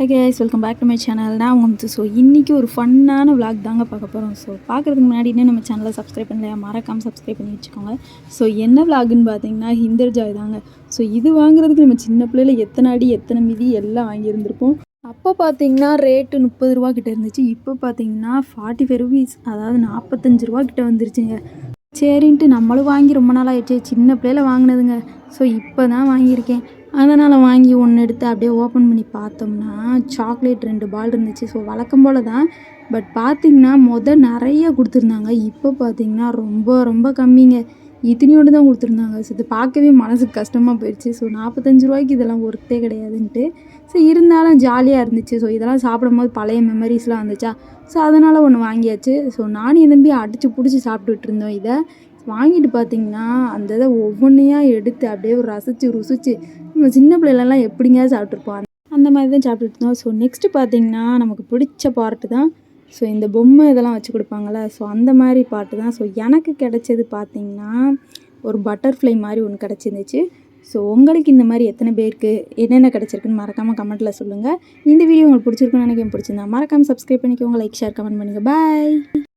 High guys, welcome back to my channel. நான் உங்கள் இன்றைக்கி ஒரு ஃபன்னான விளாக் தாங்க பார்க்க போகிறோம். பார்க்குறதுக்கு முன்னாடி இன்னும் நம்ம சேனலை சப்ஸ்கிரைப் பண்ணலையா, மறக்காமல் சப்ஸ்கிரைப் பண்ணி வச்சுக்கோங்க. என்ன விளாகுன்னு பார்த்தீங்கன்னா கிண்டர்ஜாய் தாங்க. இது வாங்குறதுக்கு நம்ம சின்ன பிள்ளையில் எத்தனை அடி எத்தனை மிதி எல்லாம் வாங்கியிருந்திருப்போம். அப்போ பார்த்தீங்கன்னா ரேட்டு 30 ரூபா கிட்ட இருந்துச்சு. இப்போ பார்த்தீங்கன்னா 45 ருபீஸ், அதாவது 45 ரூபா கிட்ட வந்துருச்சுங்க. சரின்ட்டு நம்மளும் வாங்கி ரொம்ப நாள் ஆகிடுச்சு, சின்ன பிள்ளையில் வாங்கினதுங்க. இப்போ தான் வாங்கியிருக்கேன். அதனால் வாங்கி ஒன்று எடுத்து அப்படியே ஓப்பன் பண்ணி பார்த்தோம்னா சாக்லேட் 2 பால் இருந்துச்சு. வழக்கம் போல் தான். பட் பார்த்திங்கன்னா நிறைய கொடுத்துருந்தாங்க. இப்போ பார்த்திங்கன்னா ரொம்ப ரொம்ப கம்மிங்க. இத்தனையோடு தான் கொடுத்துருந்தாங்க. இது பார்க்கவே மனசுக்கு கஷ்டமாக போயிடுச்சு. 45 ரூபாய்க்கு இதெல்லாம் ஒர்த்தே கிடையாதுன்ட்டு. இருந்தாலும் ஜாலியாக இருந்துச்சு. இதெல்லாம் சாப்பிடும்போது பழைய மெமரிஸ்லாம் வந்துச்சா. அதனால் ஒன்று வாங்கியாச்சு. நானும் என் தம்பி அடித்து பிடிச்சி சாப்பிட்டுட்டு இருந்தோம். இதை வாங்கிட்டு பார்த்திங்கன்னா அந்த இதை ஒவ்வொன்றையாக எடுத்து அப்படியே ருசித்து நம்ம சின்ன பிள்ளைலலாம் எப்படிங்க சாப்பிட்ருப்போம், அந்த மாதிரி தான் சாப்பிட்டுட்டு இருந்தோம். நெக்ஸ்ட்டு பார்த்திங்கன்னா நமக்கு பிடிச்ச பார்ட்டு தான் இந்த பொம்மை இதெல்லாம் வச்சு கொடுப்பாங்கள்ல. அந்த மாதிரி பார்ட்டு தான். எனக்கு கிடைச்சது பார்த்திங்கன்னா ஒரு பட்டர்ஃப்ளை மாதிரி ஒன்று கிடச்சிருந்துச்சு. உங்களுக்கு இந்த மாதிரி எத்தனை பேருக்கு என்னென்ன கிடச்சிருக்குன்னு மறக்காமல் கமெண்ட்டில் சொல்லுங்கள். இந்த வீடியோ உங்களுக்கு பிடிச்சிருக்குன்னு நினைக்கிறேன். பிடிச்சிருந்தா மறக்காமல் சப்ஸ்கிரைப் பண்ணிக்கோங்க, லைக் ஷேர் கமெண்ட் பண்ணுங்கள். பாய்.